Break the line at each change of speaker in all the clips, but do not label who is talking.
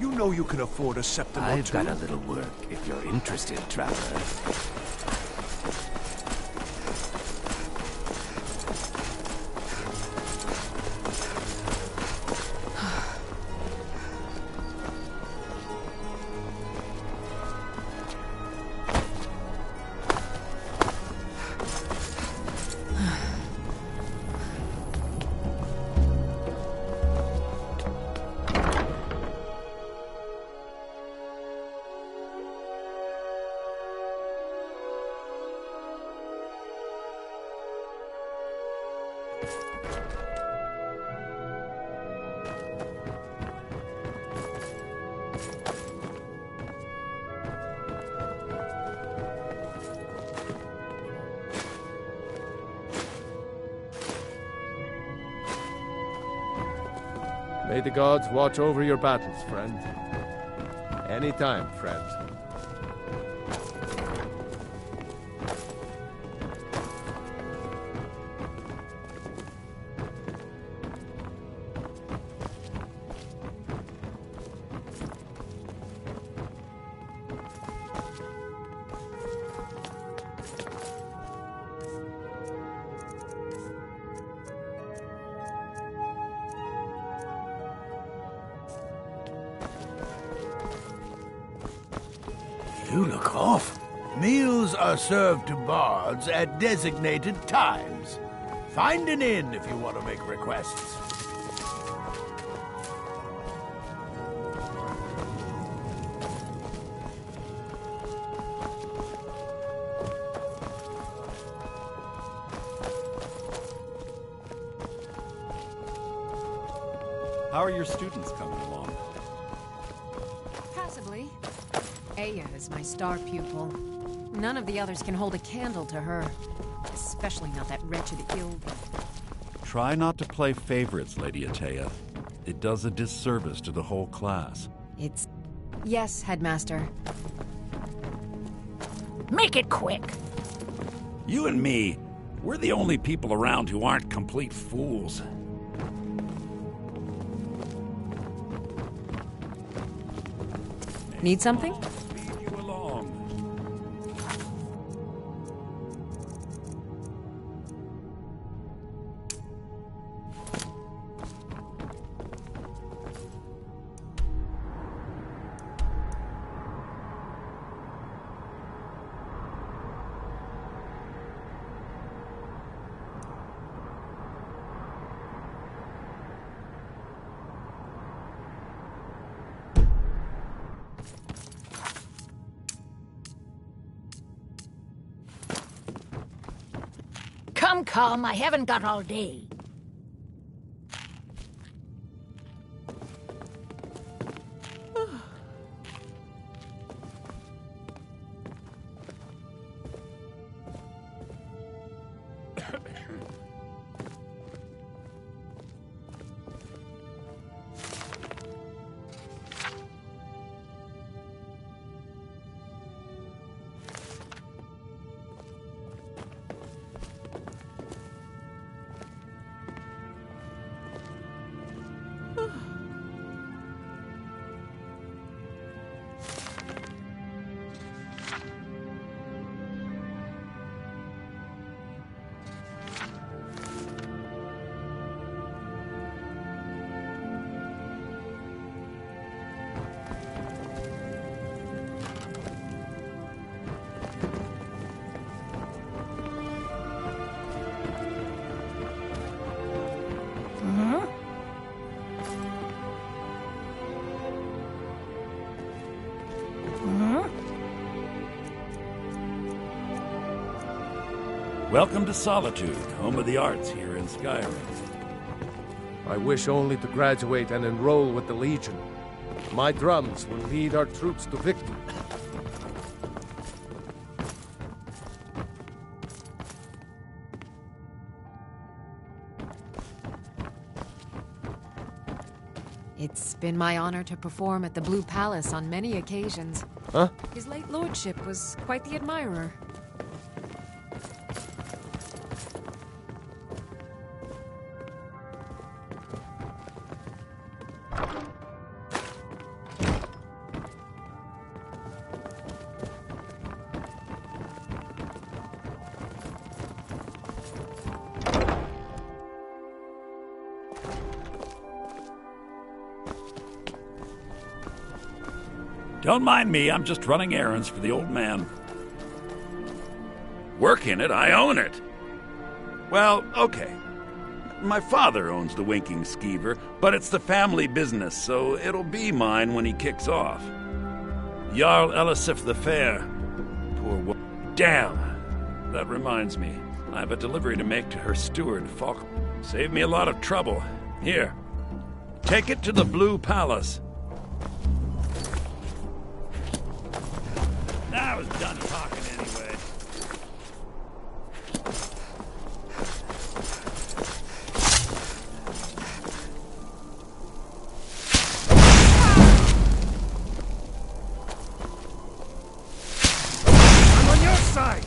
You know you can afford a septim or
I've
two.
got a little work if you're interested, traveler.
May the gods watch over your battles, friend. Anytime, friend.
You look off. Meals are served to bards at designated times. Find an inn if you want to make requests.
How are your students coming along?
Passably. Aya is my star pupil. None of the others can hold a candle to her. Especially not that wretched Ilg.
Try not to play favorites, Lady Atea. It does a disservice to the whole class.
It's... Yes, Headmaster.
Make it quick.
You and me, we're the only people around who aren't complete fools.
Need something?
Lead you along.
Come, I haven't got all day.
Welcome to Solitude, home of the arts here in Skyrim.
I wish only to graduate and enroll with the Legion. My drums will lead our troops to victory.
It's been my honor to perform at the Blue Palace on many occasions.
Huh?
His late lordship was quite the admirer.
Don't mind me, I'm just running errands for the old man. Work in it, I own it. Well, okay. My father owns the Winking Skeever, but it's the family business, so it'll be mine when he kicks off. Jarl Elisif the Fair. Poor woman. Damn! That reminds me. I have a delivery to make to her steward, Falk. Saved me a lot of trouble. Here. Take it to the Blue Palace. I was done talking anyway.
I'm on your side!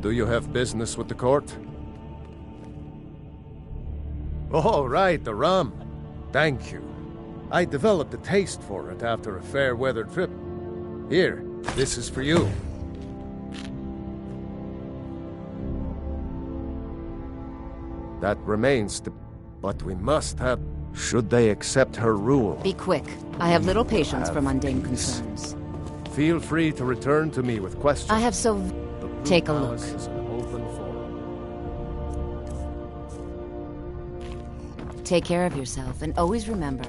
Do you have business with the court? Oh, right, the rum. Thank you. I developed a taste for it after a fair-weather trip. Here, this is for you. That remains to... But we must have... Should they accept her rule?
Be quick. I have little patience for mundane concerns.
Feel free to return to me with questions.
I have so... Take a look.
Is an open forum.
Take care of yourself, and always remember,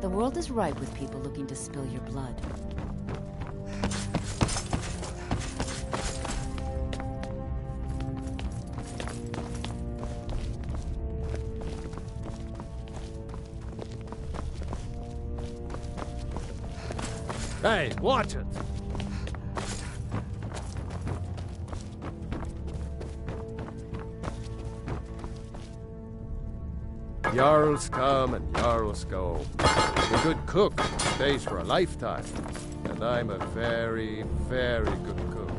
the world is ripe with people looking to spill your blood.
Hey, watch it! Jarls come and Jarls go. A good cook stays for a lifetime. And I'm a very, very good cook.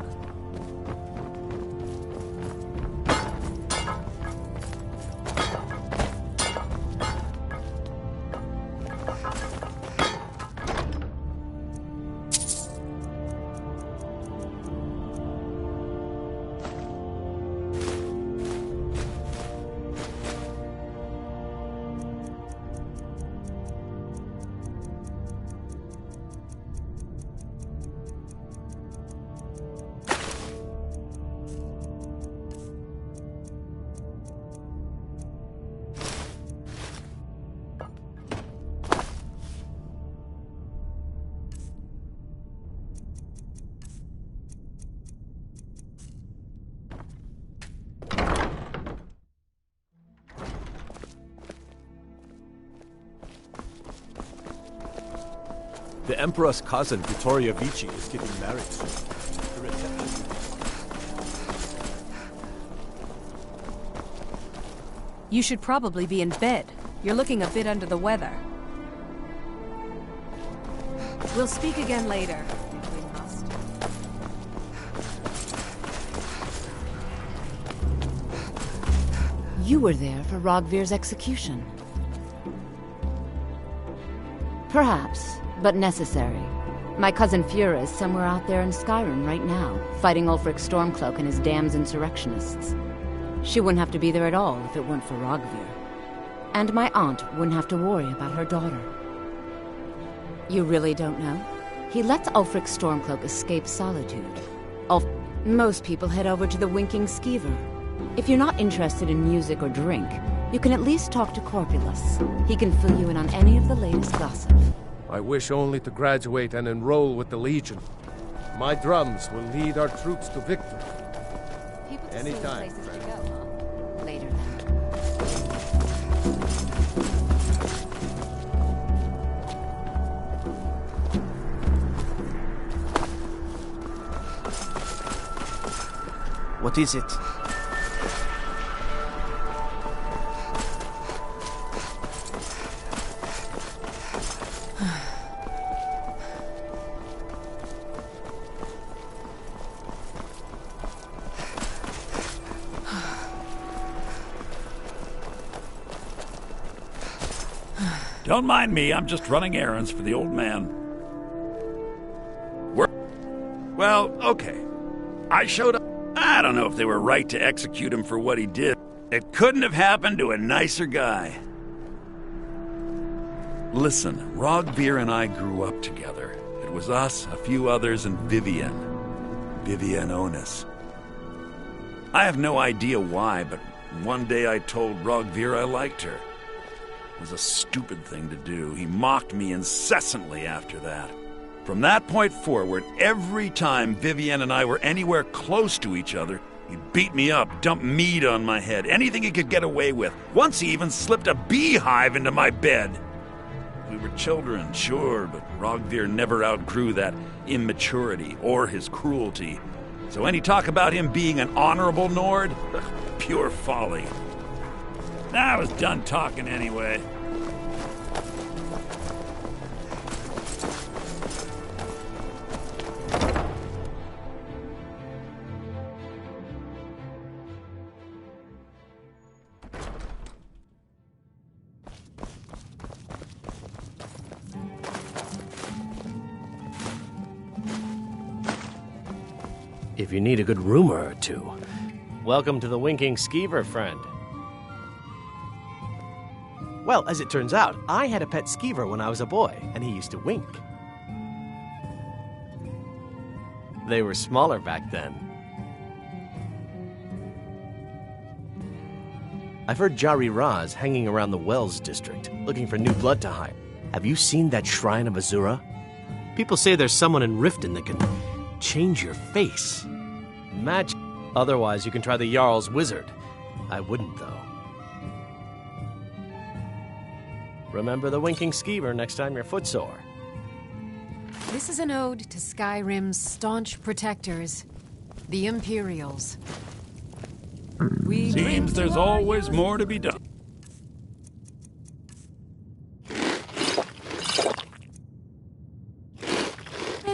The Emperor's cousin, Vittoria Vici, is getting married soon. The reception.
You should probably be in bed. You're looking a bit under the weather. We'll speak again later. We must.
You were there for Rogvir's execution. Perhaps, but necessary. My cousin Fura is somewhere out there in Skyrim right now, fighting Ulfric Stormcloak and his damned insurrectionists. She wouldn't have to be there at all if it weren't for Rogvir. And my aunt wouldn't have to worry about her daughter. You really don't know? He lets Ulfric Stormcloak escape solitude. Most people head over to the Winking Skeever. If you're not interested in music or drink, you can at least talk to Corpulus. He can fill you in on any of the latest gossip.
I wish only to graduate and enroll with the Legion. My drums will lead our troops to victory. Anytime, friend.
Later then.
What is it?
Don't mind me, I'm just running errands for the old man. Well, okay. I showed up. I don't know if they were right to execute him for what he did. It couldn't have happened to a nicer guy. Listen, Rogvir and I grew up together. It was us, a few others, and Vivian. Vivian Onus. I have no idea why, but one day I told Rogvir I liked her. It was a stupid thing to do. He mocked me incessantly after that. From that point forward, every time Vivian and I were anywhere close to each other, he beat me up, dumped meat on my head, anything he could get away with. Once he even slipped a beehive into my bed. We were children, sure, but Rogvir never outgrew that immaturity or his cruelty. So any talk about him being an honorable Nord? Pure folly. I was done talking anyway.
If you need a good rumor or two, welcome to the Winking Skeever, friend. Well, as it turns out, I had a pet skeever when I was a boy, and he used to wink. They were smaller back then. I've heard Jari Raz hanging around the Wells district, looking for new blood to hire. Have you seen that shrine of Azura? People say there's someone in Riften that can change your face. Magic. Otherwise, you can try the Jarl's Wizard. I wouldn't, though. Remember the Winking Skeever next time you're footsore.
This is an ode to Skyrim's staunch protectors, the Imperials.
Seems there's always more to be done.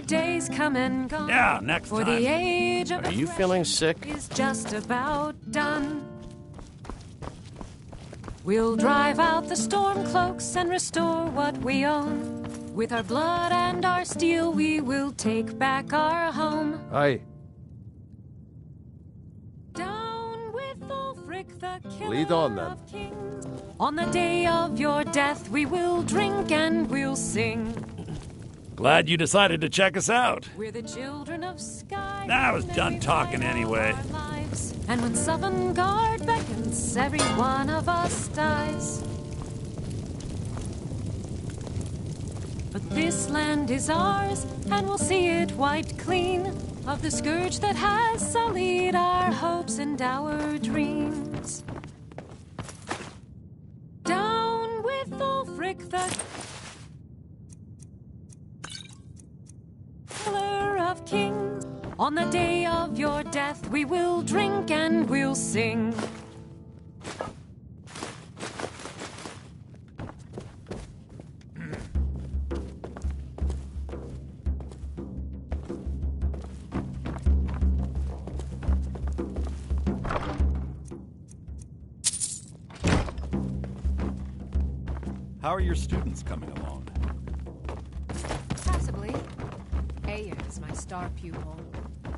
Days come and gone.
Yeah, next
For
time.
the age of
Are you feeling sick?
is just about done. We'll drive out the storm cloaks and restore what we own. With our blood and our steel, we will take back our home.
Aye.
Down with Ulfric, the killer
Lead on, then.
of kings. On the day of your death, we will drink and we'll sing.
Glad you decided to check us out.
We're the children of Sky.
I was done talking anyway.
And when Sovngarde beckons, every one of us dies. But this land is ours, and we'll see it wiped clean of the scourge that has sullied our hopes and our dreams. Down with Ulfric, the killer of kings. On the day of your death, we will drink and we'll sing.
How are your students coming along?
Possibly. Aya is my star pupil.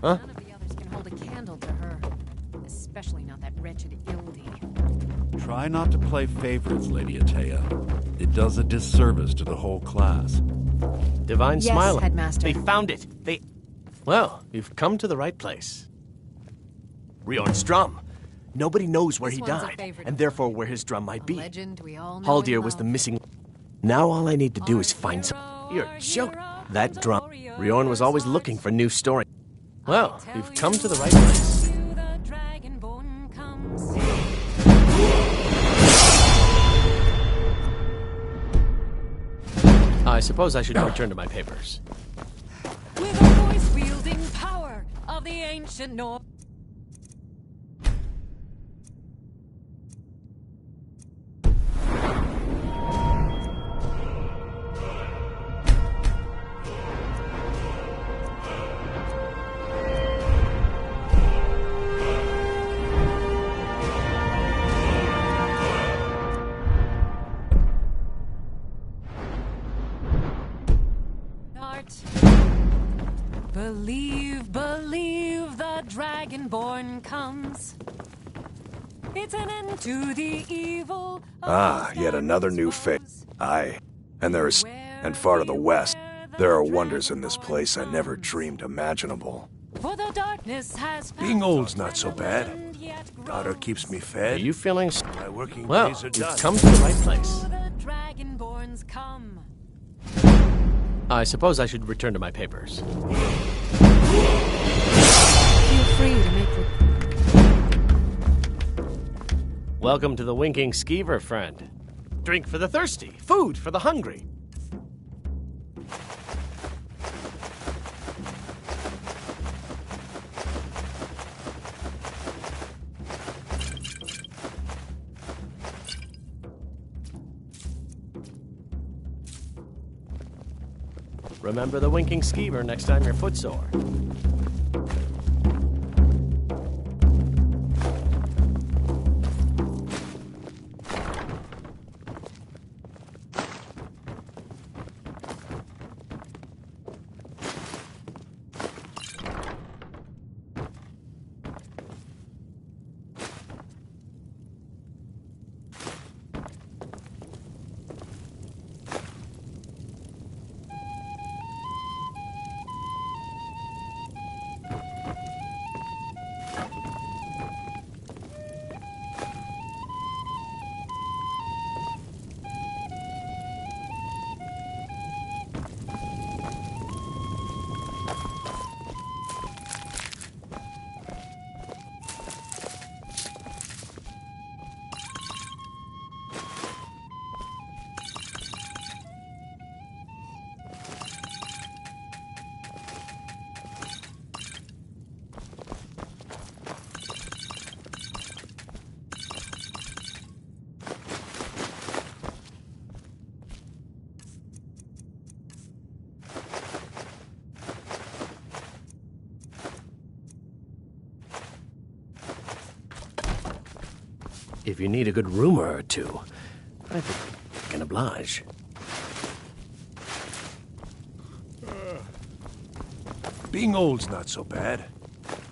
Huh?
None of the others can hold a candle to her. Especially not that wretched Ildi.
Try not to play favorites, Lady Atea. It does a disservice to the whole class.
Divine
Yes,
Smiling.
Headmaster.
They found it. Well, you've come to the right place. Riorn's drum. Nobody knows where
This
he
one's a
died,
favorite
and
of
therefore
mine.
where his drum might
A
be.
legend we all know
Haldir
and
was the
love.
missing. Now all I need to do is find some. You're joking. That drum. Riorn was always looking for new story. Well, you've come to the right place.
The dragonborn comes.
I suppose I should return to my papers.
With a voice wielding power of the ancient North. it. Believe, believe the Dragonborn comes. It's an end to the evil.
Yet another new fate. Aye, and there is, and far to the west, there are wonders in this place I never dreamed imaginable.
For the darkness has
Being old's not so bad. Daughter keeps me fed.
Are you feeling...
My working
Well,
days are
you've
done.
come to the right place.
The Dragonborns come.
I suppose I should return to my papers.
Feel free to make the...
Welcome to the Winking Skeever, friend. Drink for the thirsty, food for the hungry. Remember the Winking Skeever next time you're footsore. If you need a good rumor or two, I think I can oblige.
Being old's not so bad.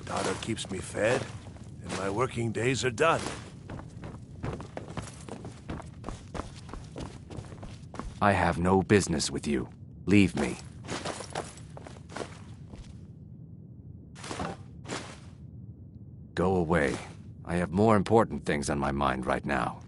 Daughter keeps me fed, and my working days are done.
I have no business with you. Leave me. Go away. I have more important things on my mind right now.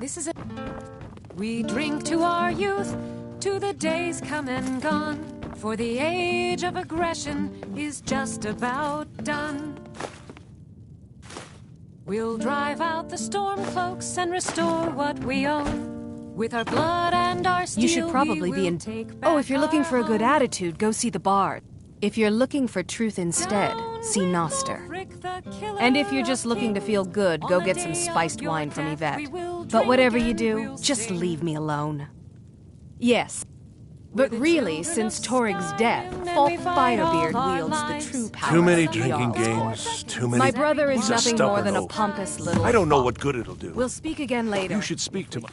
This is a... We drink to our youth, to the days come and gone, for the age of aggression is just about done. We'll drive out the storm cloaks and restore what we own. With our blood and our steel,
You should probably be in... Oh, if you're looking for a good attitude, go see the Bard. If you're looking for truth instead, see Noster. And if you're just looking to feel good, go get some spiced wine from Yvette. But whatever you do, just leave me alone. Yes. But really, since Torig's death, Falk Firebeard wields the true power.
Too many
of the
drinking
Jarl's
games,
Court.
too many...
My brother is
He's a
nothing more
stubborn
than a
old-
pompous little...
I don't know
fop.
what good it'll do.
We'll speak again later.
You should speak to my...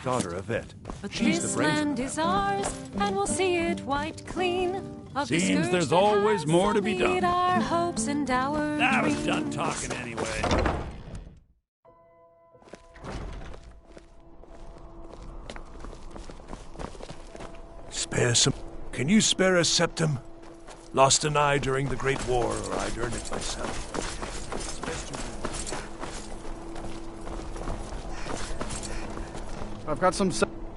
daughter of it.
But
She's
this
the brains of
land
the
is ours, and we'll see it wiped clean. Of the
Seems
scourge
there's
that
always
has
more to be
sullied
done.
Our hopes and our
I was
dreams.
done talking anyway.
Spare some. Can you spare a septum? Lost an eye during the Great War, or I'd earn it myself.
I've got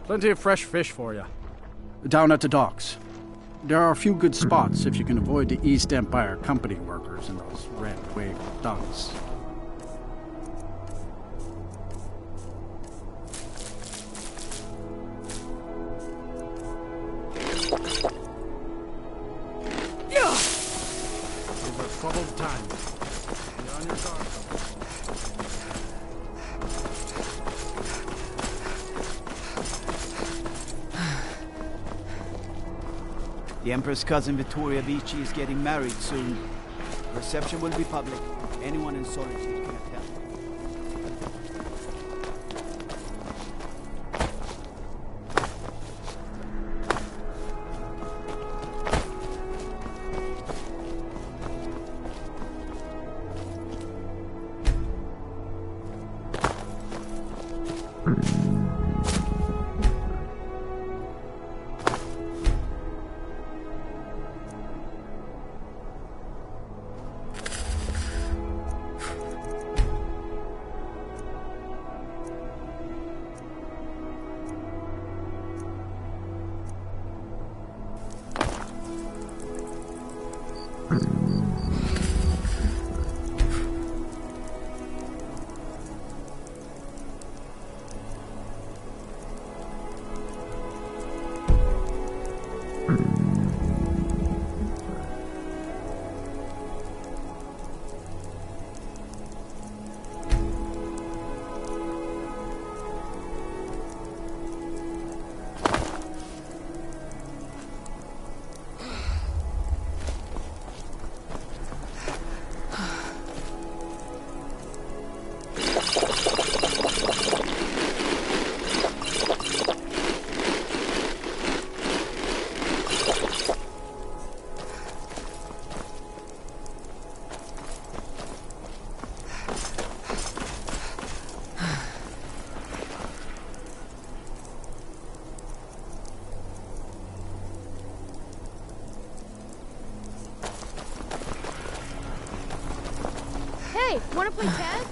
plenty of fresh fish for you. Down at the docks. There are a few good spots if you can avoid the East Empire Company workers and those red-wig thugs. These are troubled times. Be on your guard.
The Emperor's cousin Vittoria Vici is getting married soon. The reception will be public. Anyone in solitude can attend.
Hey, wanna play tag?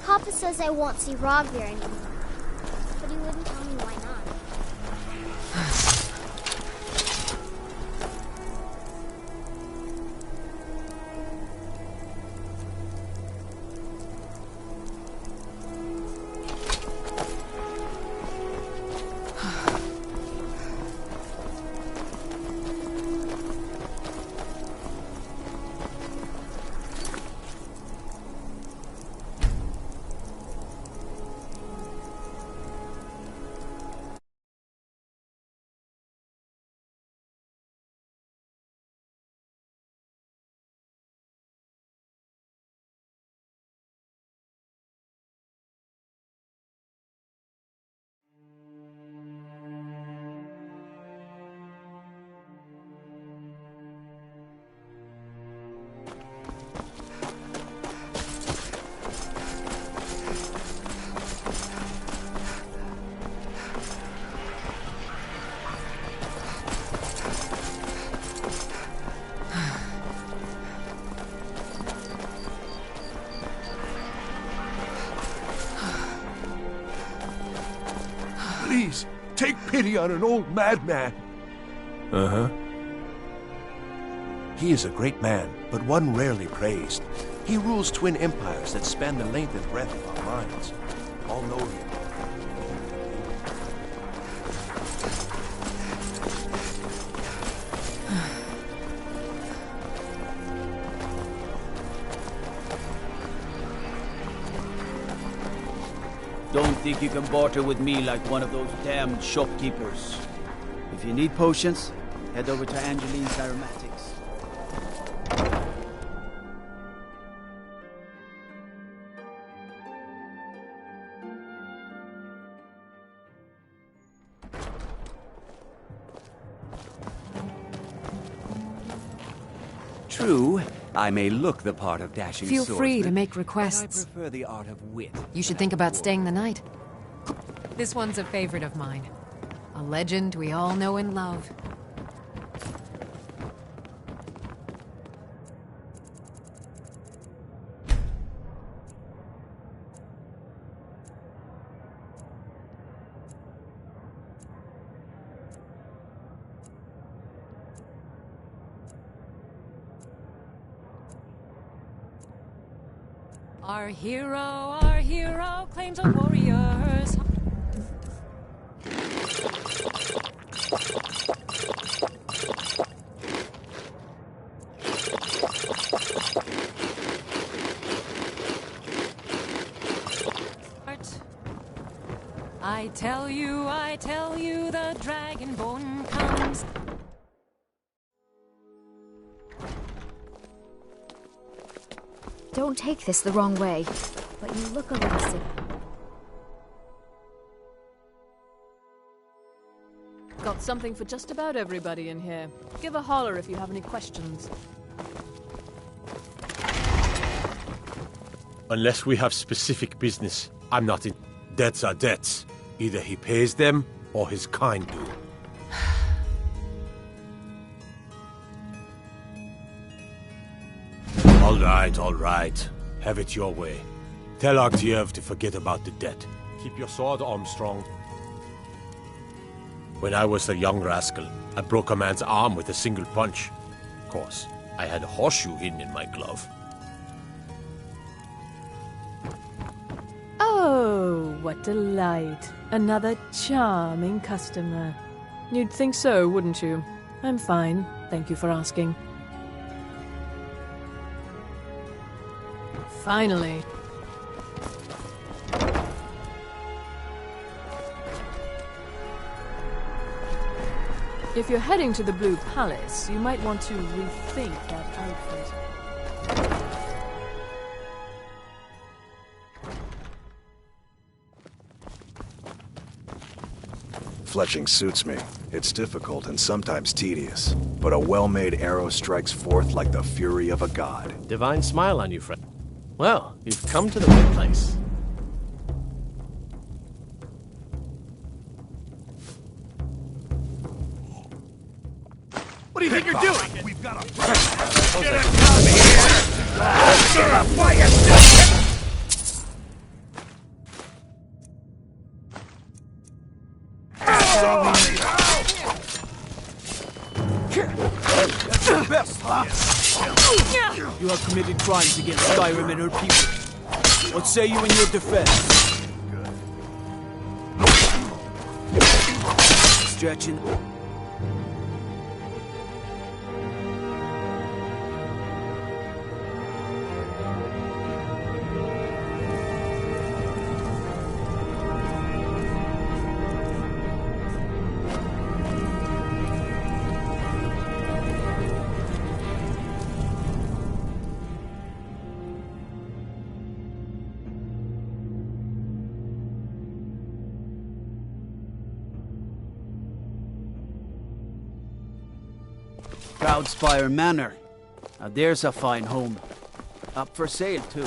Papa says I won't see Rob here anymore. But he wouldn't tell me why not.
Please, take pity on an old madman. Uh-huh. He is a great man, but one rarely praised. He rules twin empires that span the length and breadth of our minds. All know him.
Don't think you can barter with me like one of those damned shopkeepers. If you need potions, head over to Angeline's Aromatics.
True, I may look the part of dashing
Feel
swordsman,
free to make
but
requests.
I prefer the art of wit.
You should think about staying the night. This one's a favorite of mine. A legend we all know and love. Our hero claims a warrior's. I tell you, the dragonborn comes.
Don't take this the wrong way, but you look a little sick.
Got something for just about everybody in here. Give a holler if you have any questions.
Unless we have specific business, I'm not in. Debts are debts. Either he pays them, or his kind do. All right. Have it your way. Tell Arktiev to forget about the debt. Keep your sword arm strong. When I was a young rascal, I broke a man's arm with a single punch. Of course, I had a horseshoe hidden in my glove.
Oh, what delight. Another charming customer. You'd think so, wouldn't you? I'm fine. Thank you for asking. Finally. If you're heading to the Blue Palace, you might want to rethink that outfit.
Fletching suits me. It's difficult and sometimes tedious, but a well-made arrow strikes forth like the fury of a god.
Divine smile on you, friend. Well, you've come to the right place.
What do you think you're doing? We've got a... Get it
That's the best, huh? You have committed crimes against Skyrim and her people. What say you in your defense? Stretching. Cloudspire Manor. Now there's a fine home. Up for sale, too.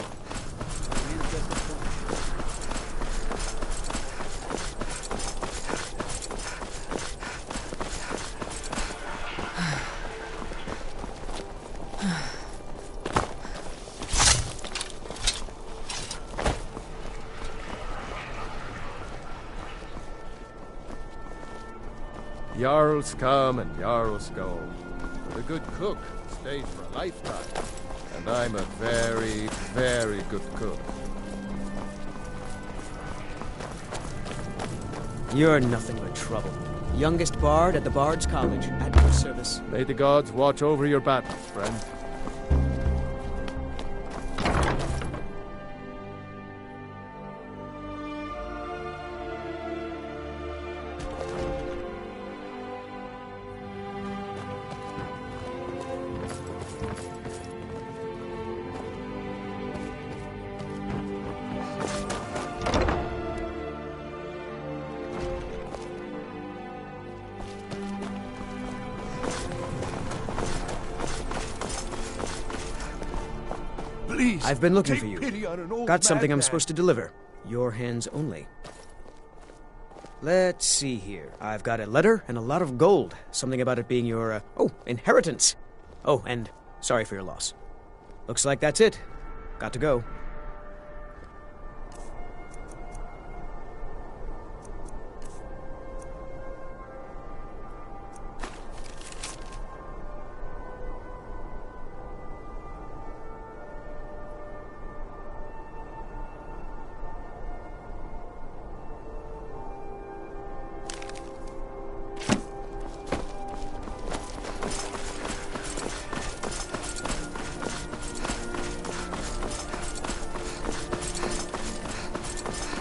Jarls come and Jarls go. The good cook stays for a lifetime. And I'm a very, very good cook.
You're nothing but trouble. Youngest bard at the Bard's College, at your service.
May the gods watch over your battles, friend.
I've been looking
take
for you.
pity on an old
Got something I'm
madman.
supposed to deliver. Your hands only. Let's see here. I've got a letter and a lot of gold. Something about it being your, inheritance. Oh, and sorry for your loss. Looks like that's it. Got to go.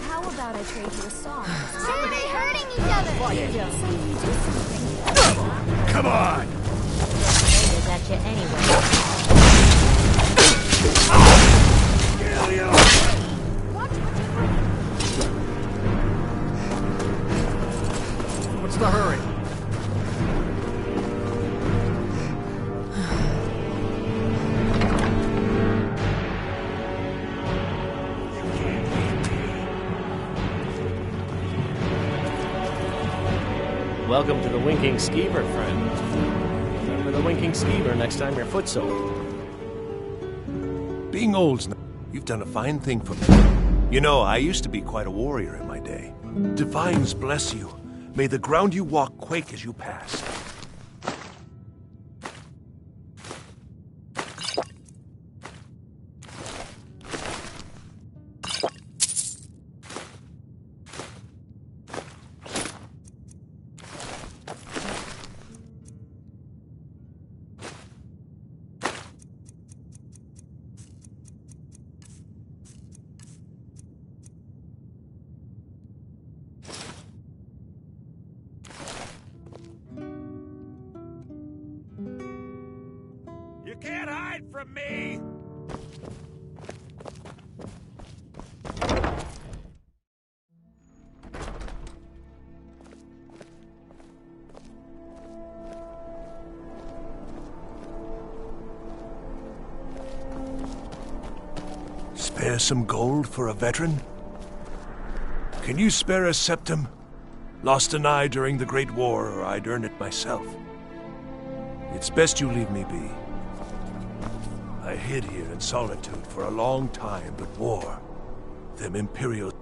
How about I trade you a song?
Everybody hurting each other.
Come on!
Is at you anyway.
What's the hurry?
Welcome to the Winking Skeever, friend. Remember the Winking Skeever next time your foot's sold.
Being old's not... You've done a fine thing for me. You know, I used to be quite a warrior in my day. Divines bless you. May the ground you walk quake as you pass.
You can't hide from me!
Spare some gold for a veteran? Can you spare a septum? Lost an eye during the Great War, or I'd earn it myself. It's best you leave me be. I hid here in solitude for a long time, but war, them Imperial...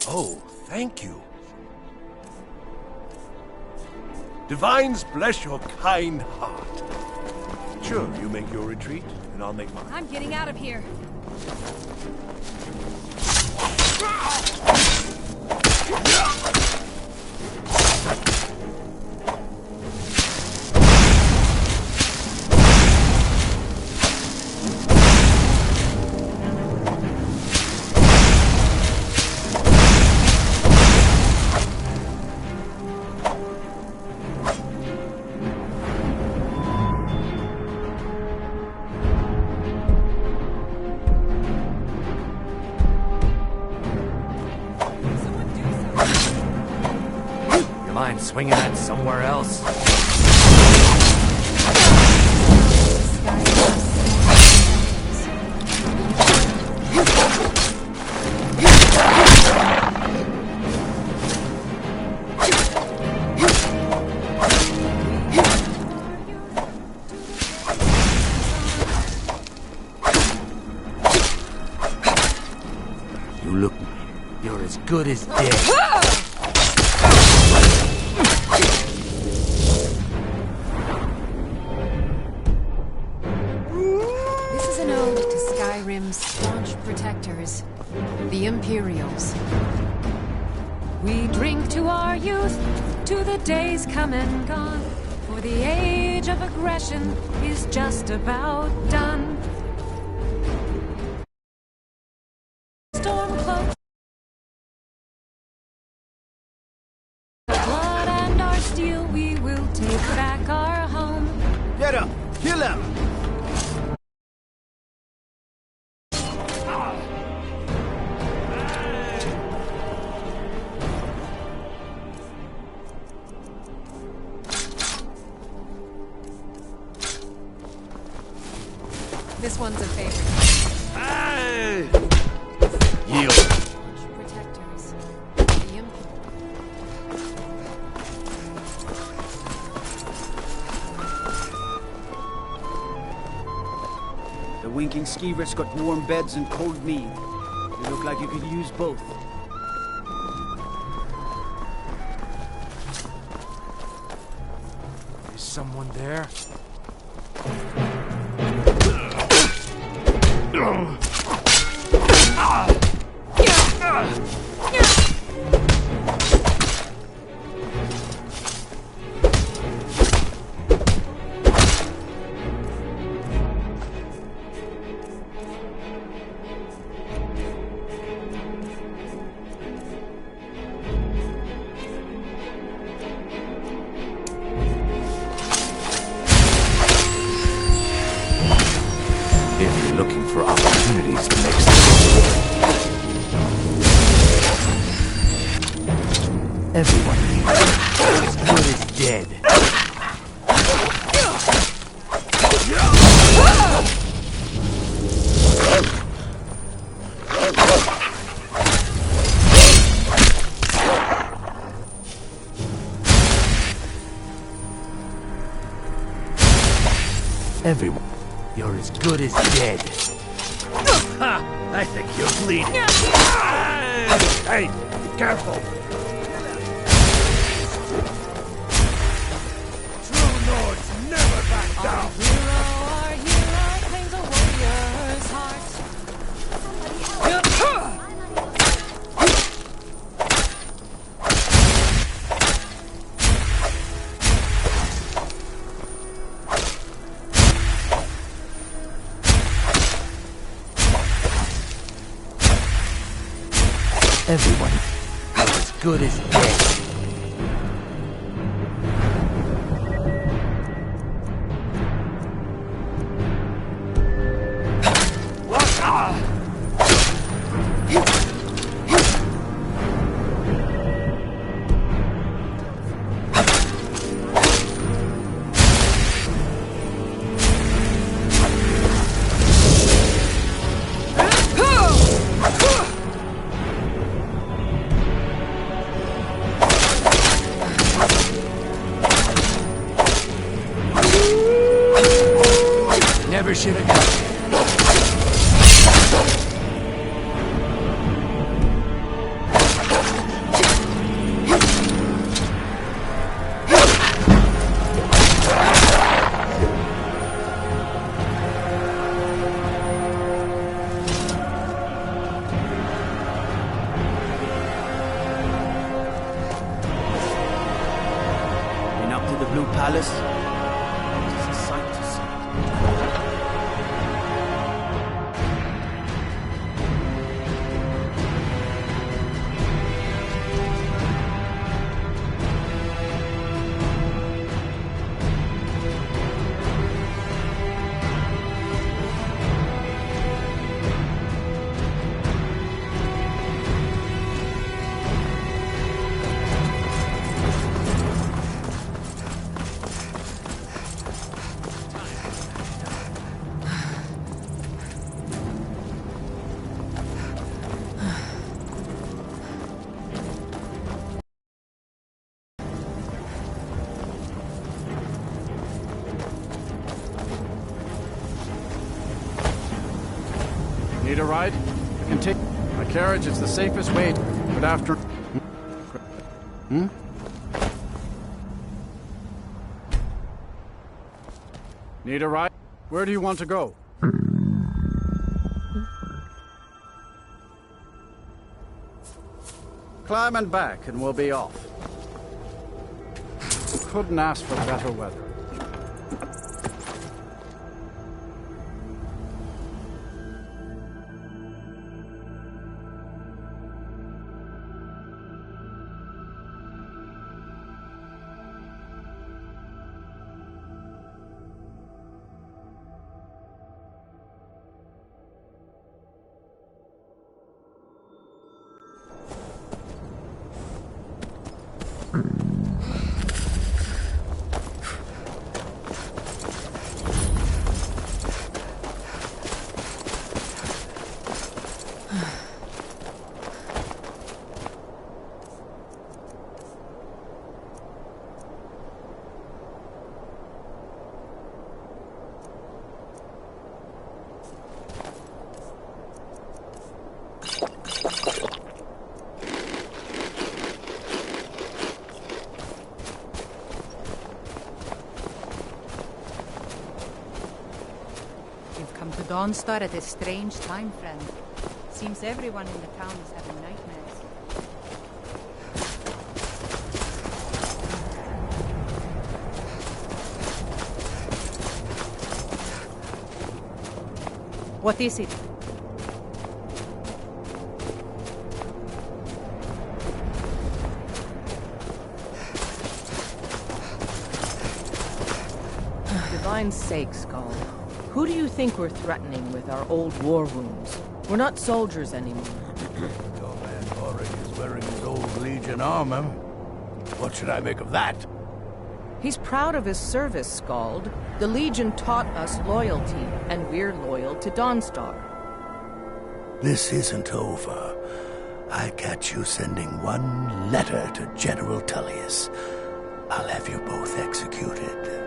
Oh, thank you. Divines bless your kind heart. Sure, you make your retreat, and I'll make mine.
I'm getting out of here.
Mind swinging that somewhere else?
You look... You're as good as dead.
Skyrim's staunch protectors, the Imperials. We drink to our youth, to the days come and gone, for the age of aggression is just about done. Stormcloak, blood and our steel, we will take back our home.
Get him! Kill him!
This one's a favorite.
winking skeever's got warm beds and cold mead. You look like you could use both.
Is someone there?
If you're looking for opportunities to make something, everyone here is good as dead. Everyone. You're as good as dead.
I think you're bleeding. Hey, be careful. True lords never back down.
Our hero claims a warrior's heart.
Everyone. You're as good as dead. Never should have done it.
Been up to the Blue Palace? It's a sight to see.
Need a ride? I can take my carriage. It's the safest way. But after... Hmm? Need a ride? Where do you want to go? Climb and back, and we'll be off. Couldn't ask for better weather.
Dawnstar at a strange time, friend. Seems everyone in the town is having nightmares. What is it?
Divine's sake, Skull. Who do you think we're threatening with our old war wounds? We're not soldiers anymore.
Your man Boring is wearing his old Legion armor. What should I make of that?
He's proud of his service, Scald. The Legion taught us loyalty, and we're loyal to Dawnstar.
This isn't over. I catch you sending one letter to General Tullius. I'll have you both executed.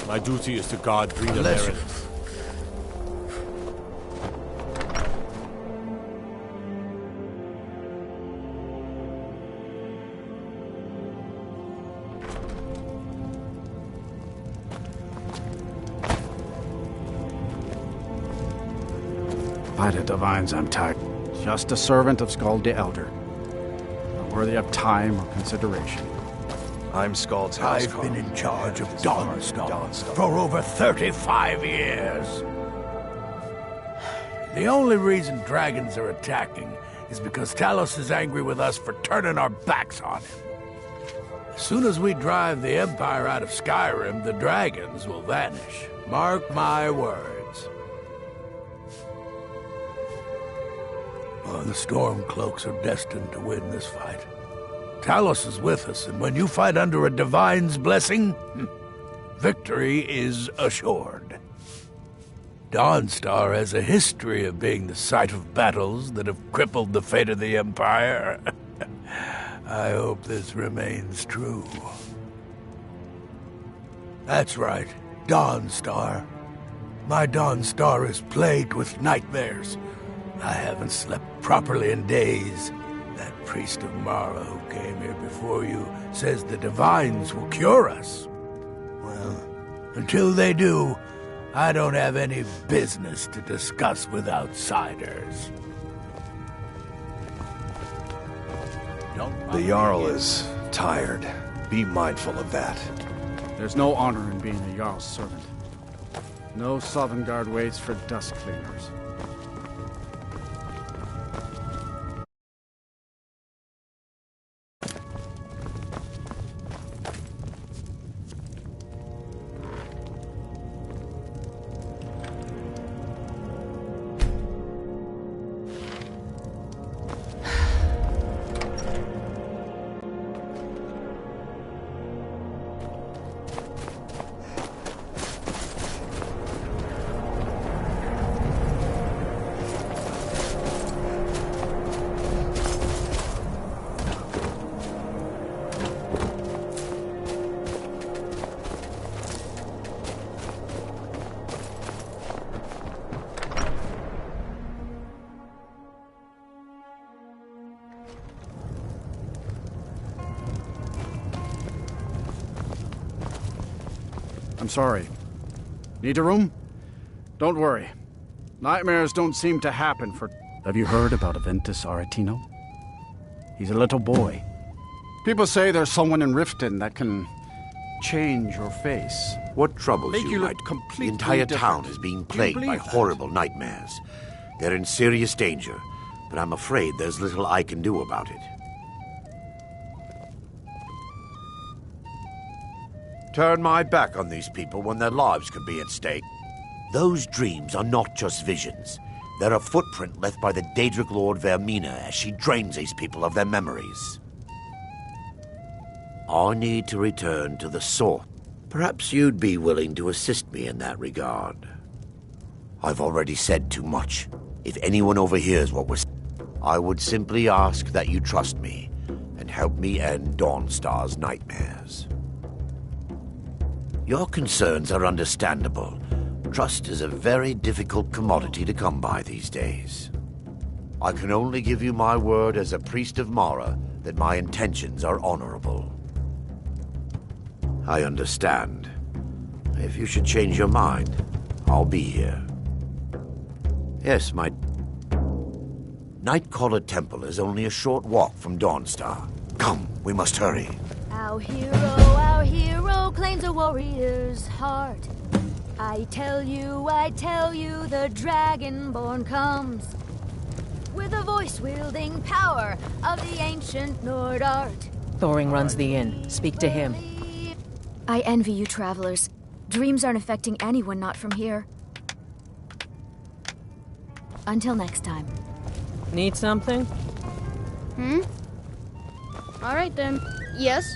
My duty is to guard Drina
Unless you-
Meredith.
By the Divines, I'm tired. Just a servant of Skald the Elder. Not worthy of time or consideration.
I'm Skald's
I've been in charge of Dawnstar for over 35 years. The only reason dragons are attacking is because Talos is angry with us for turning our backs on him. As soon as we drive the Empire out of Skyrim, the dragons will vanish. Mark my words. Oh, the Stormcloaks are destined to win this fight. Talos is with us, and when you fight under a Divine's blessing, victory is assured. Dawnstar has a history of being the site of battles that have crippled the fate of the Empire. I hope this remains true. That's right, Dawnstar. My Dawnstar is plagued with nightmares. I haven't slept properly in days. That priest of Mara who came here before you says the Divines will cure us. Well, until they do, I don't have any business to discuss with outsiders.
The Jarl is tired. Be mindful of that.
There's no honor in being a Jarl's servant. No Sovngarde waits for dust cleaners. I'm sorry. Need a room? Don't worry. Nightmares don't seem to happen for... Have you heard about Aventus Aretino? He's a little boy. People say there's someone in Riften that can change your face.
What troubles
Make you look
Knight?
completely
The entire
different.
town is being plagued by
believe that?
horrible nightmares. They're in serious danger, but I'm afraid there's little I can do about it. Turn my back on these people when their lives could be at stake. Those dreams are not just visions. They're a footprint left by the Daedric Lord Vermina as she drains these people of their memories. I need to return to the source. Perhaps you'd be willing to assist me in that regard. I've already said too much. If anyone overhears what was said, I would simply ask that you trust me and help me end Dawnstar's nightmares. Your concerns are understandable. Trust is a very difficult commodity to come by these days. I can only give you my word as a priest of Mara that my intentions are honorable. I understand. if you should change your mind, I'll be here. Yes, my... Nightcaller Temple is only a short walk from Dawnstar. Come, we must hurry.
Our hero claims a warrior's heart. I tell you, the Dragonborn comes. With a voice-wielding power of the ancient Nord art.
Thoring runs the inn. Speak to him.
I envy you travelers. Dreams aren't affecting anyone not from here. Until next time.
Need something?
Alright then. Yes?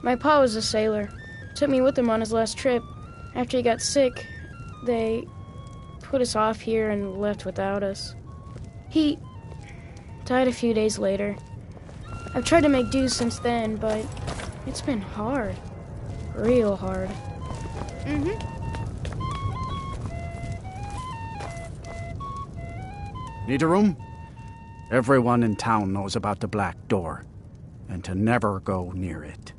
My pa was a sailor. Took me with him on his last trip. After he got sick, they put us off here and left without us. He died a few days later. I've tried to make do since then, but it's been hard. Real hard.
Need a room? Everyone in town knows about the Black Door, and to never go near it.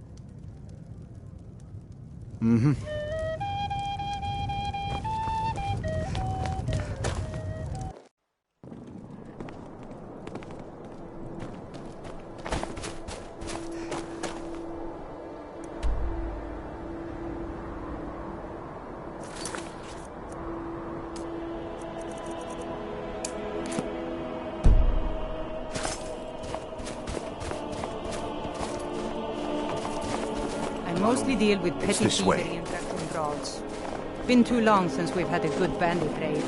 Mostly deal with petty
this
thievery
way.
and drunken brawls. Been too long since we've had a good bandit raid.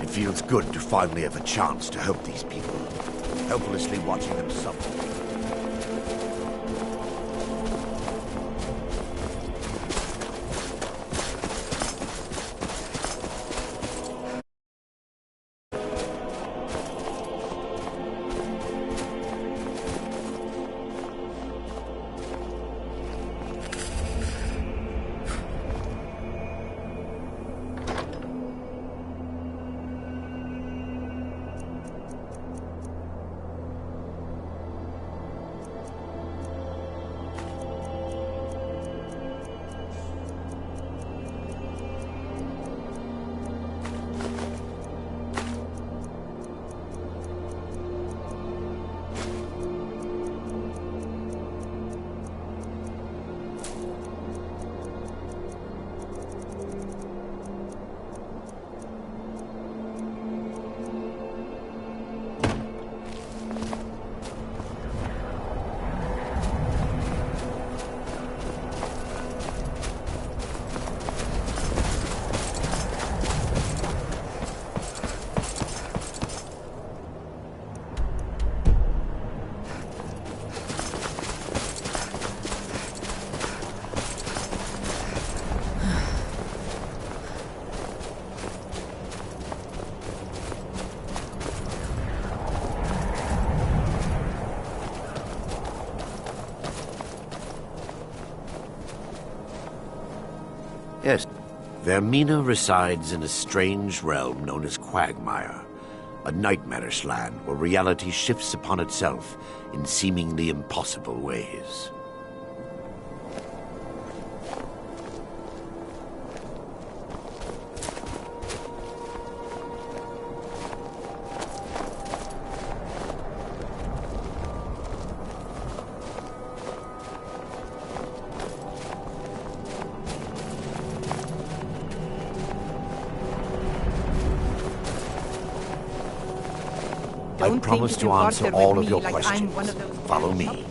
It feels good to finally have a chance to help these people, helplessly watching them suffer. Yes, Vermina resides in a strange realm known as Quagmire, a nightmarish land where reality shifts upon itself in seemingly impossible ways. I promise to answer all of your questions. Follow me.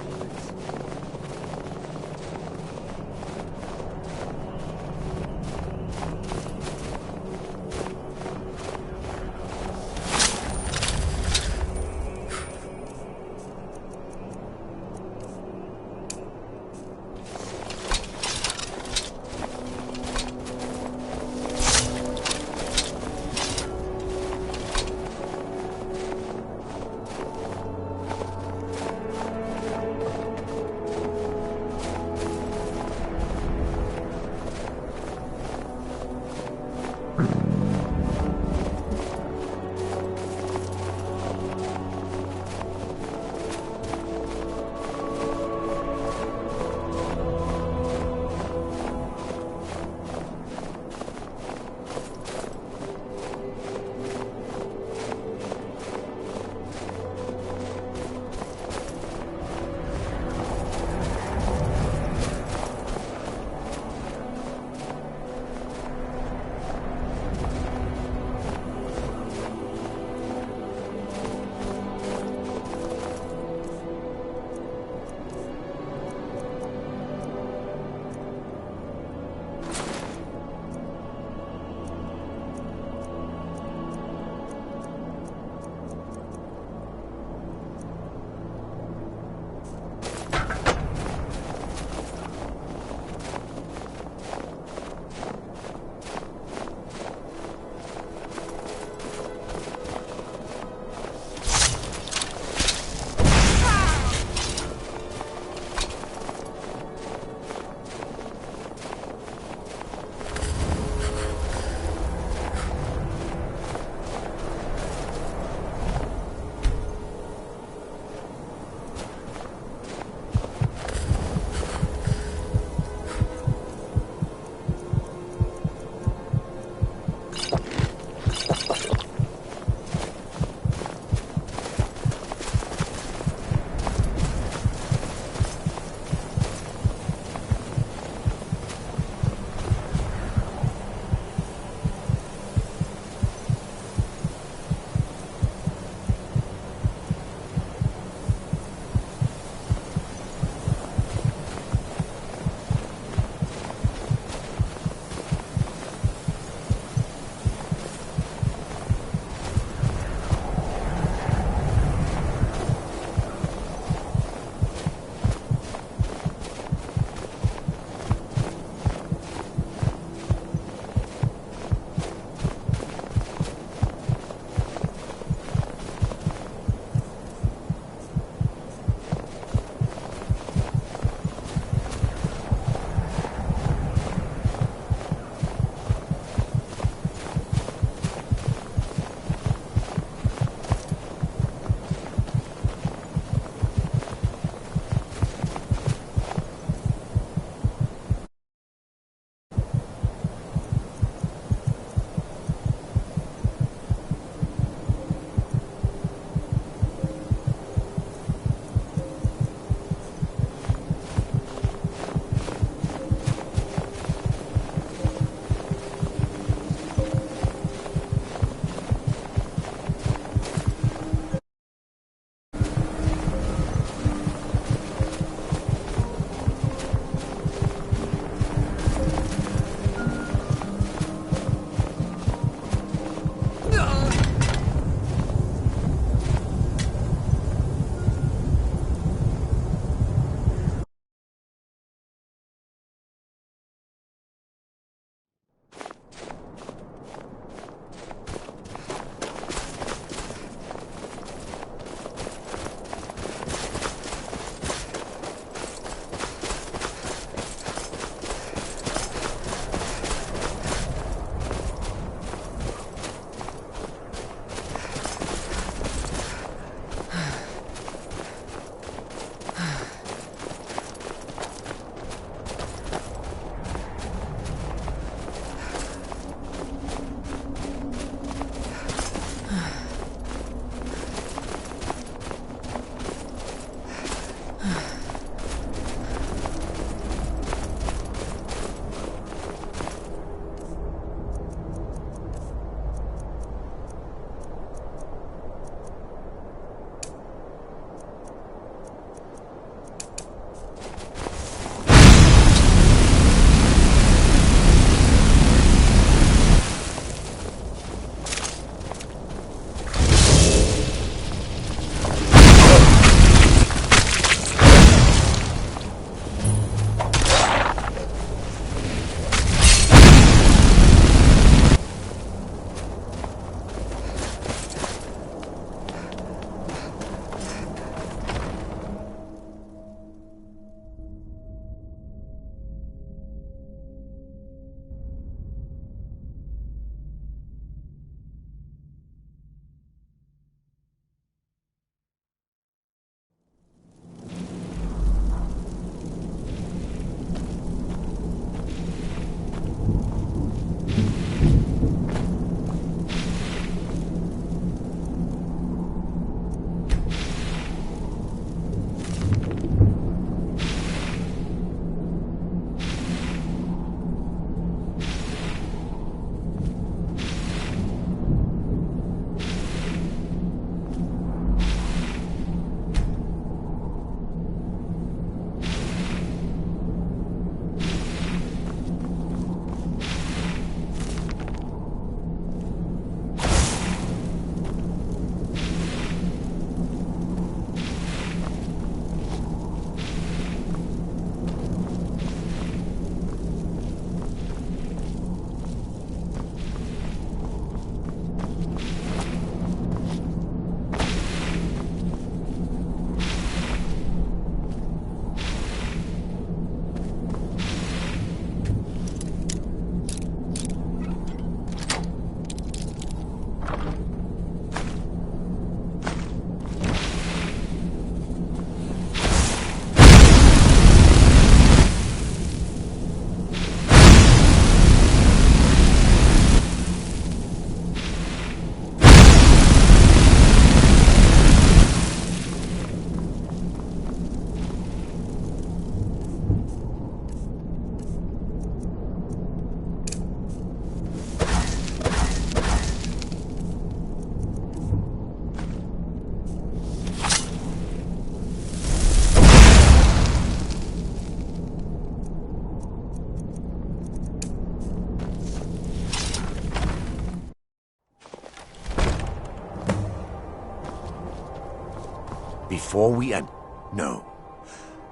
before we end. No.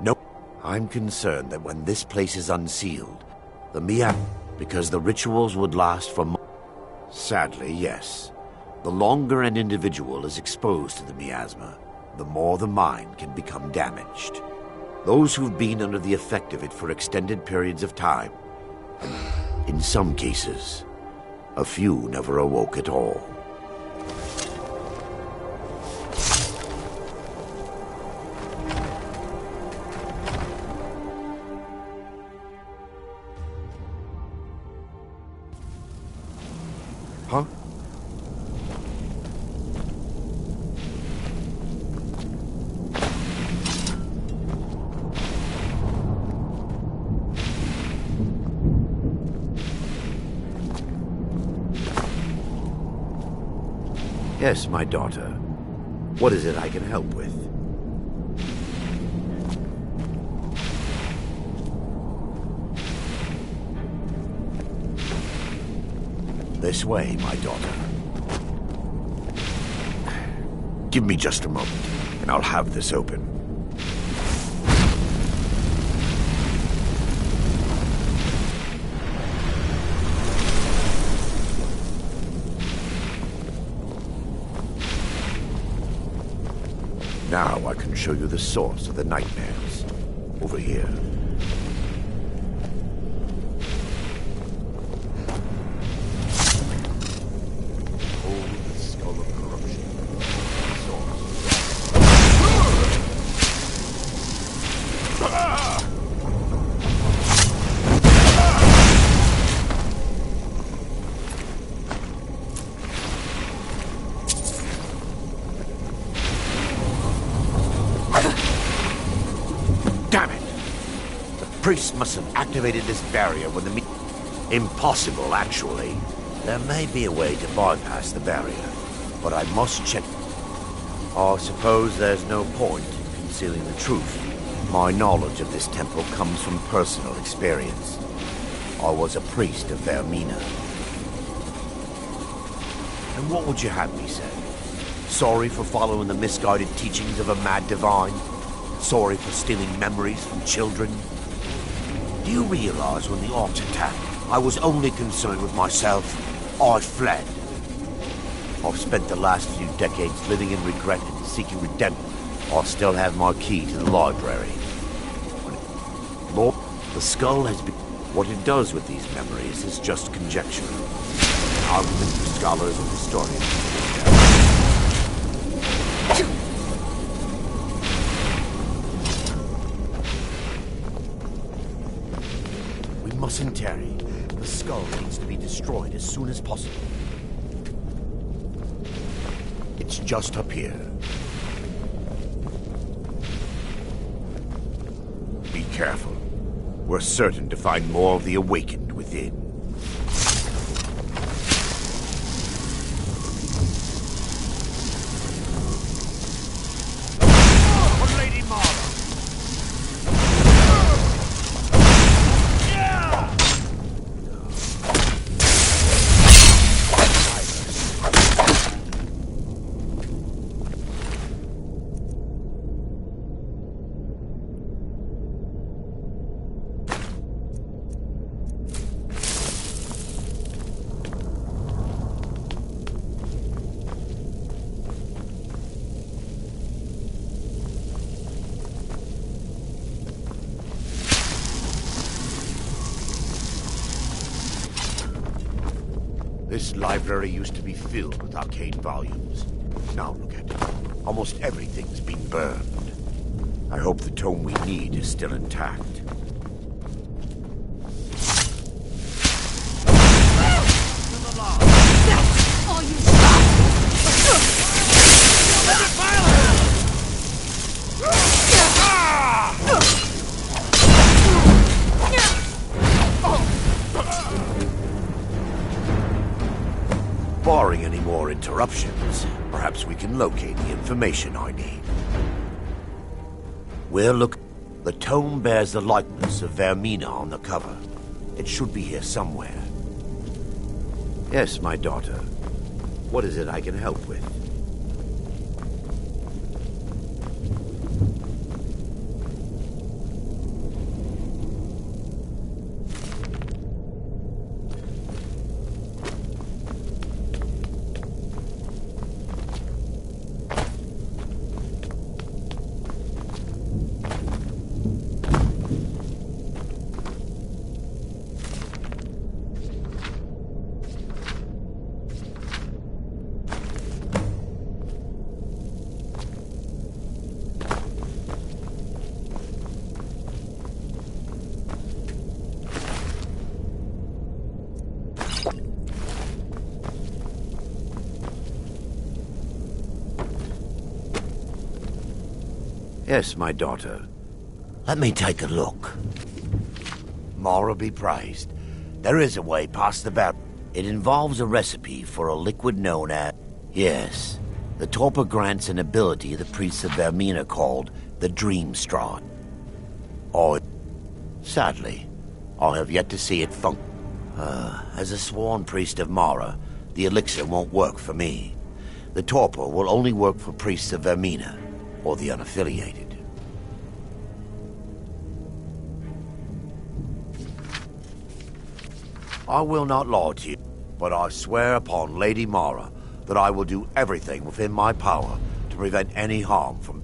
No. I'm concerned that when this place is unsealed, the because the rituals would last for Sadly, yes. The longer an individual is exposed to the miasma, the more the mind can become damaged. Those who've been under the effect of it for extended periods of time, and in some cases, a few never awoke at all. Huh? Yes, my daughter. What is it I can help with? This way, my daughter. Give me just a moment, and I'll have this open. Now I can show you the source of the nightmares. Over here. Priest must have activated this barrier when the Impossible, actually. There may be a way to bypass the barrier, but I must check. I suppose there's no point in concealing the truth. My knowledge of this temple comes from personal experience. I was a priest of Vermina. And what would you have me say? Sorry for following the misguided teachings of a mad divine? Sorry for stealing memories from children? Do you realize when the orcs attacked, I was only concerned with myself? I fled. I've spent the last few decades living in regret and seeking redemption. I still have my key to the library. Lord, the skull has been... What it does with these memories is just conjecture. An argument for scholars and historians. Mustn't tarry. The skull needs to be destroyed as soon as possible. It's just up here. Be careful. We're certain to find more of the awakened within. This library used to be filled with arcane volumes. Now look at it. Almost everything's been burned. I hope the tome we need is still intact. Barring any more interruptions, perhaps we can locate the information I need. The tome bears the likeness of Vermina on the cover. It should be here somewhere. Yes, my daughter. What is it I can help with? Yes, my daughter. Let me take a look. Mara be praised. There is a way past the barrier. It involves a recipe for a liquid known as... Yes, the torpor grants an ability the priests of Vermina called the Dream Straw. Or, sadly, I have yet to see it function. As a sworn priest of Mara, the elixir won't work for me. The torpor will only work for priests of Vermina, or the unaffiliated. I will not lie to you, but I swear upon Lady Mara that I will do everything within my power to prevent any harm from...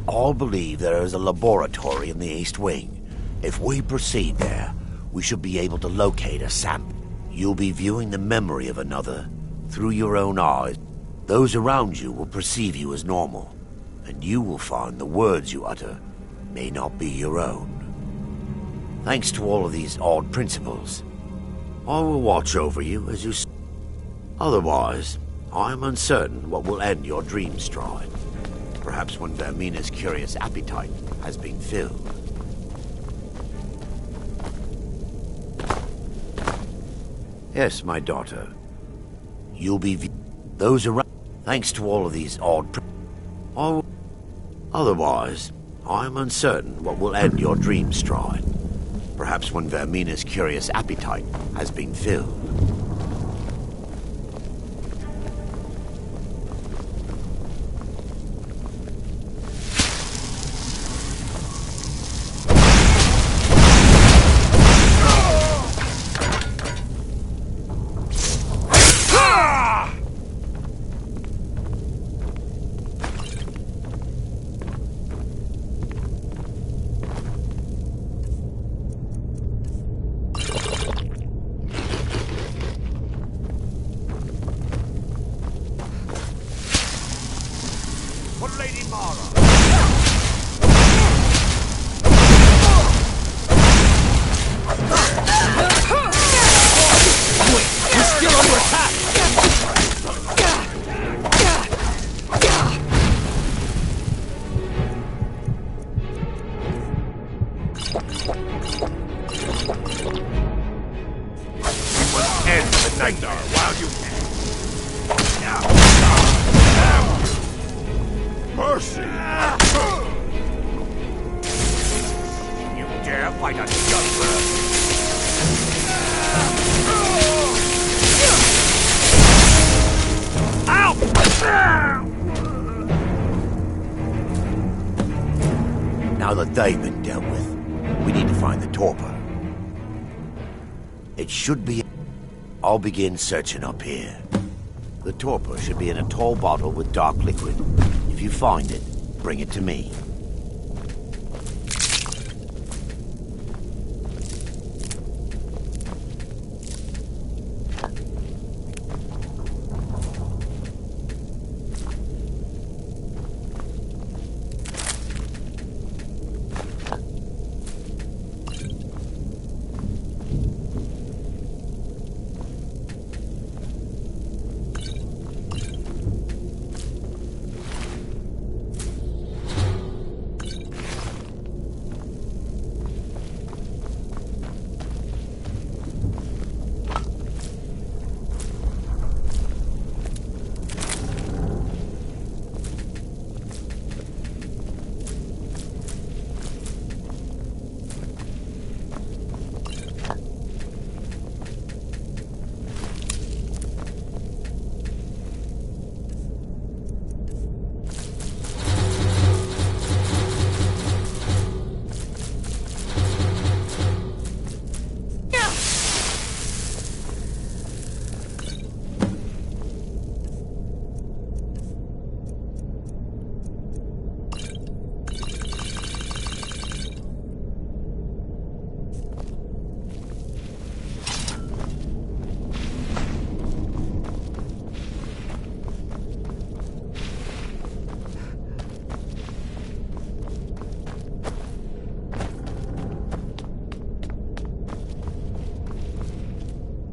I believe there is a laboratory in the East Wing. If we proceed there, we should be able to locate a sample. You'll be viewing the memory of another through your own eyes. Those around you will perceive you as normal, and you will find the words you utter may not be your own. Thanks to all of these odd principles, I will watch over you as you... Otherwise, I am uncertain what will end your dream stride. Perhaps when Vermina's curious appetite has been filled. Yes, my daughter. You'll be... Those around... Thanks to all of these odd... Otherwise, I am uncertain what will end your dream stride. Perhaps when Vermina's curious appetite has been filled. Now that they've been dealt with, we need to find the torpor. It should be... I'll begin searching up here. The torpor should be in a tall bottle with dark liquid. If you find it, bring it to me.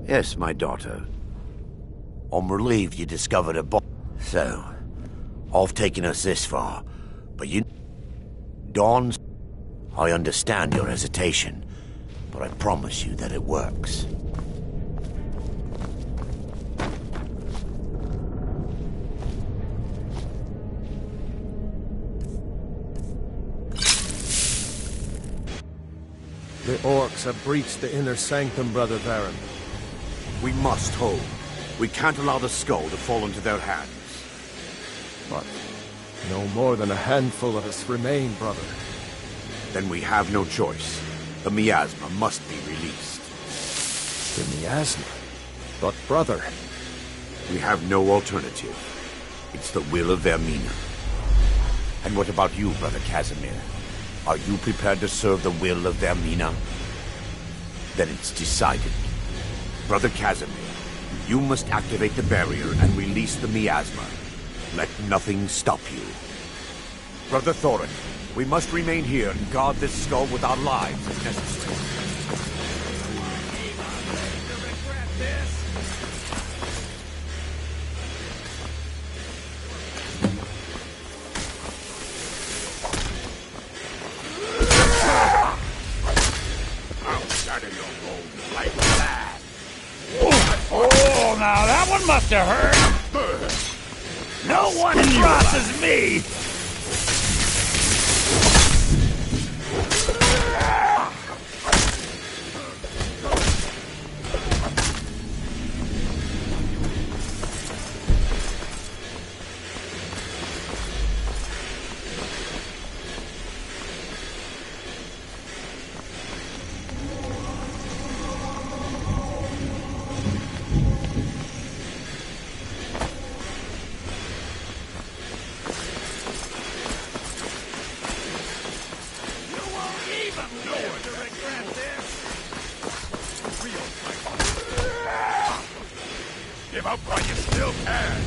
Yes, my daughter. I'm relieved you discovered a body. So, I've taken us this far, but you... Dawn's... I understand your hesitation, but I promise you that it works.
The orcs have breached the inner sanctum, Brother Baron.
We must hold. We can't allow the skull to fall into their hands.
But no more than a handful of us remain, brother.
Then we have no choice. The miasma must be released.
The miasma? But brother...
We have no alternative. It's the will of Vermina. And what about you, Brother Casimir? Are you prepared to serve the will of Vermina? Then it's decided. Brother Casimir, you must activate the barrier and release the miasma. Let nothing stop you. Brother Thorin, we must remain here and guard this skull with our lives if necessary.
Oh, now that one must have hurt. No one crosses me. Give up while you still can.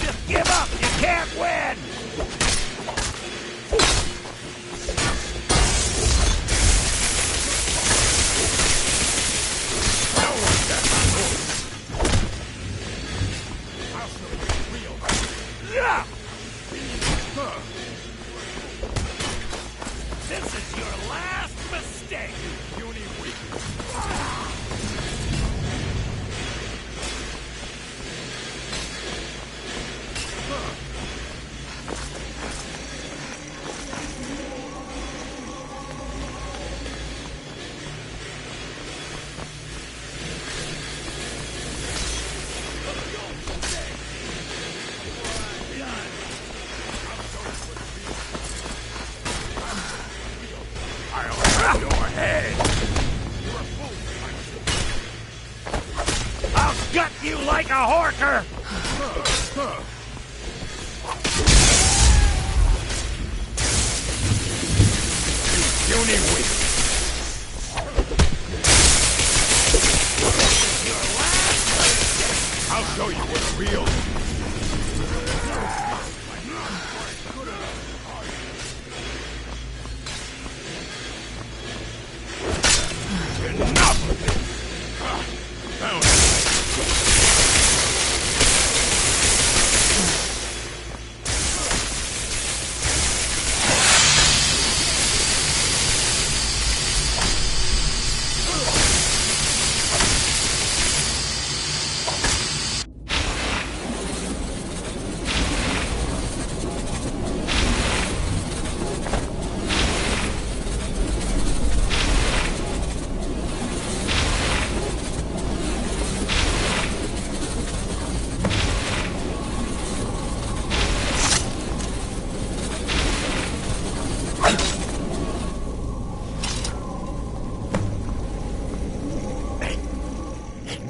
Just give up. You can't win. This is your last mistake, you puny weak. I'll gut you like a horker! You puny weak! I'll show you what's real! Enough of it! Found it!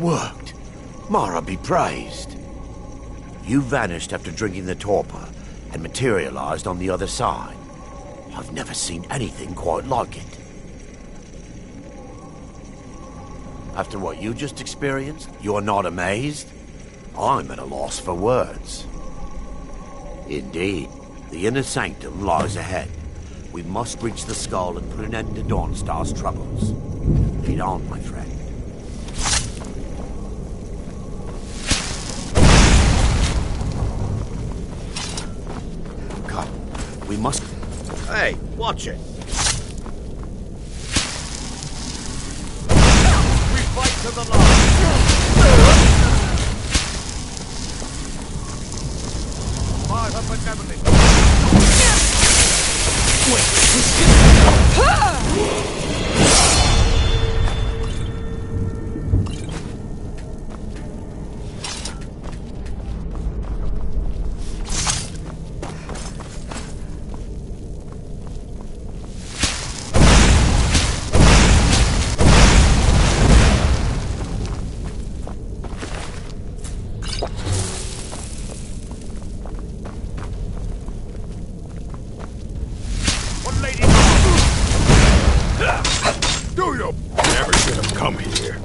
Worked. Mara be praised. You vanished after drinking the torpor and materialized on the other side. I've never seen anything quite like it. After what you just experienced, you're not amazed? I'm at a loss for words. Indeed, the inner sanctum lies ahead. We must reach the skull and put an end to Dawnstar's troubles. Lead on, my friend.
We must... Hey, watch it. We fight to the last. 570.
Do you? Never should have come here.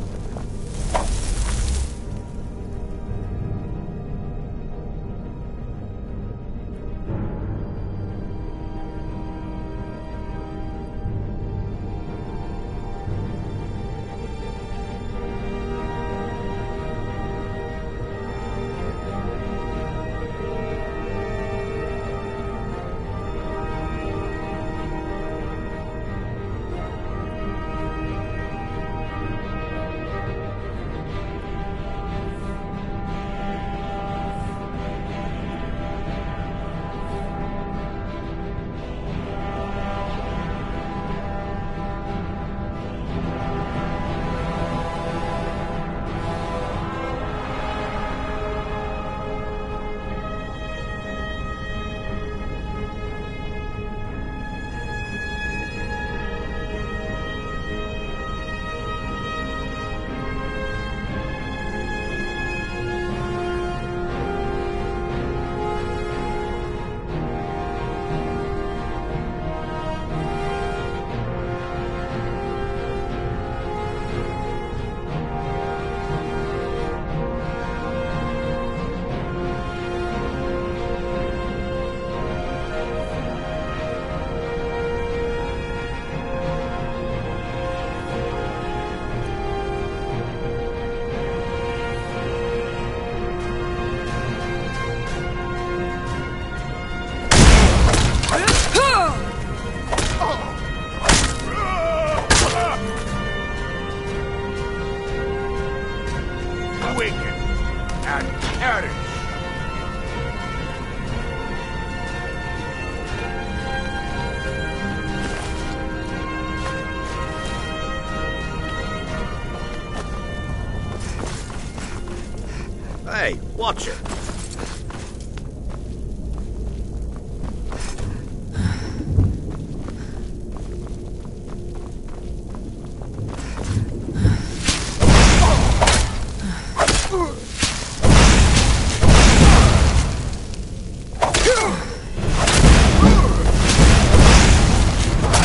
Hey, watch it.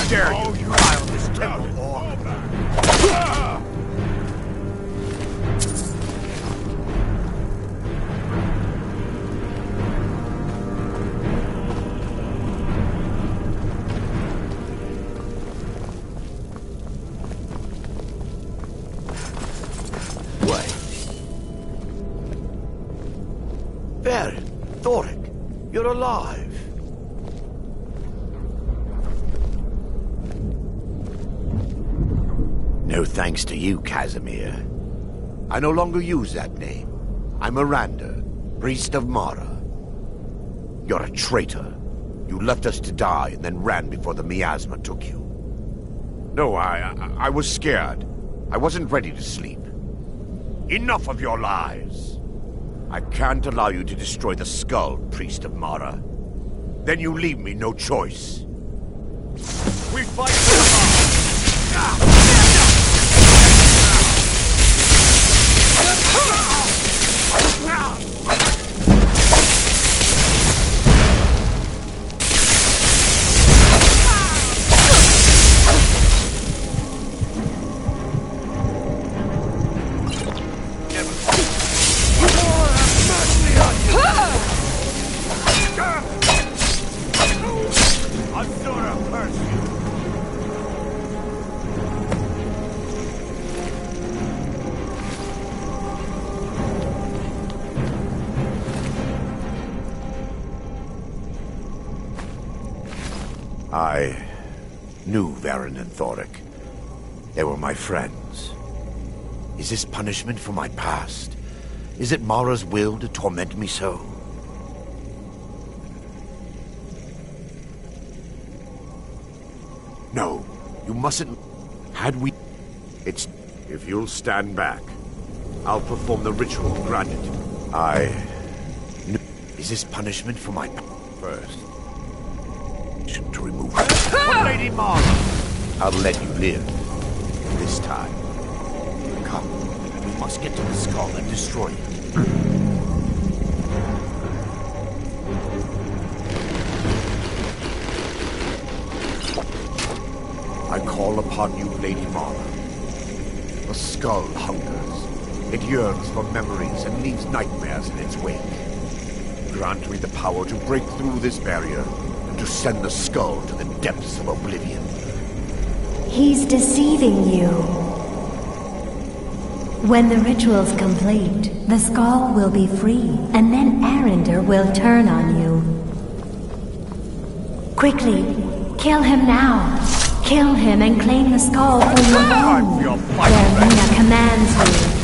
Dare you pile this temple wall?
Baron, Thoric, you're alive. No thanks to you, Casimir. I no longer use that name. I'm Miranda, priest of Mara. You're a traitor. You left us to die and then ran before the miasma took you. No, I was scared. I wasn't ready to sleep. Enough of your lies. I can't allow you to destroy the skull, priest of Mara. Then you leave me no choice. We fight for the I knew Varen and Thoric. They were my friends. Is this punishment for my past? Is it Mara's will to torment me so? No, you mustn't. Had we... It's... If you'll stand back, I'll perform the ritual granted. Is this punishment for my... First, to remove her. Lady Mara! I'll let you live. This time. Come, we must get to the skull and destroy it. I call upon you, Lady Mara. The skull hungers. It yearns for memories and leaves nightmares in its wake. Grant me the power to break through this barrier and to send the skull to the depths of oblivion.
He's deceiving you. When the ritual's complete, the skull will be free, and then Arender will turn on you. Quickly, kill him now. Kill him and claim the skull for your own. Vermina commands you.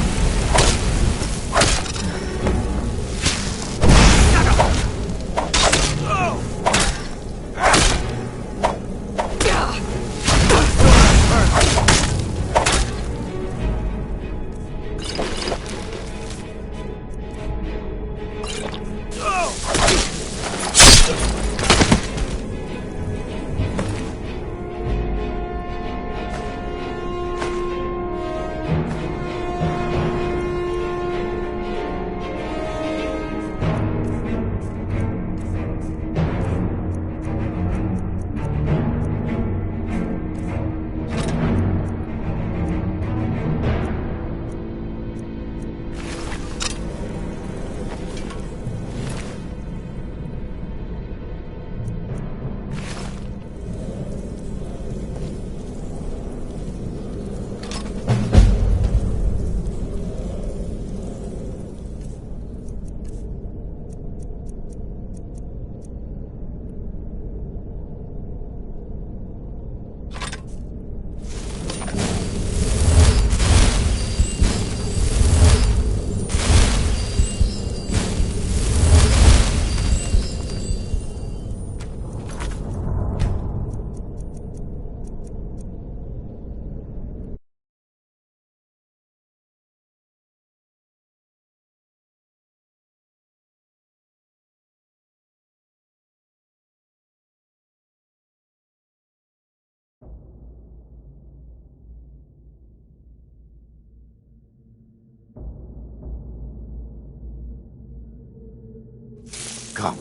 Come,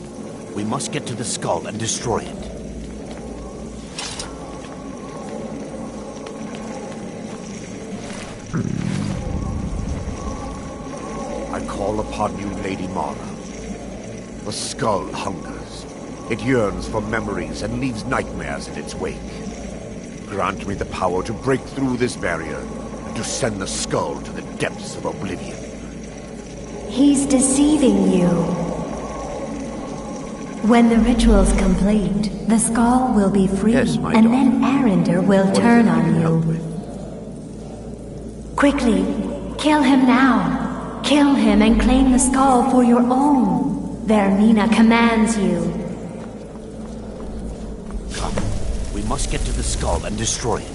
we must get to the skull and destroy it. I call upon you, Lady Mara. The skull hungers. It yearns for memories and leaves nightmares in its wake. Grant me the power to break through this barrier and to send the skull to the depths of oblivion.
He's deceiving you. When the ritual's complete, the skull will be free, and then Arender will turn on you. Quickly, kill him now. Kill him and claim the skull for your own. Vermina commands you.
Come, we must get to the skull and destroy it.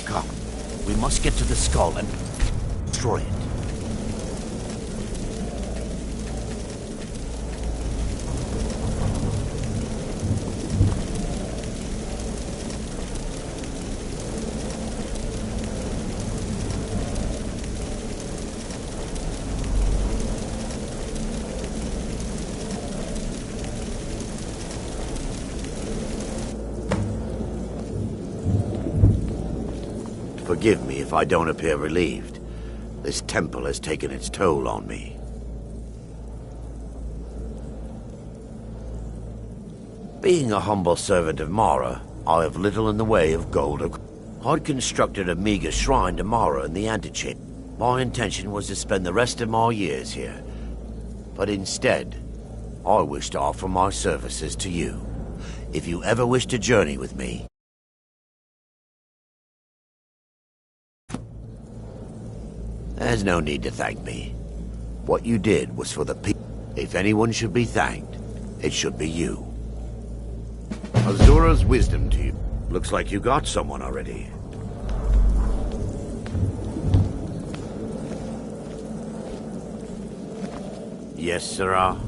Come, we must get to the skull and destroy it. Forgive me if I don't appear relieved. This temple has taken its toll on me. Being a humble servant of Mara, I have little in the way of gold. I'd constructed a meager shrine to Mara in the antechamber. My intention was to spend the rest of my years here. But instead, I wish to offer my services to you. If you ever wish to journey with me, there's no need to thank me. What you did was for the people. If anyone should be thanked, it should be you. Azura's wisdom to you. Looks like you got someone already. Yes, sirrah.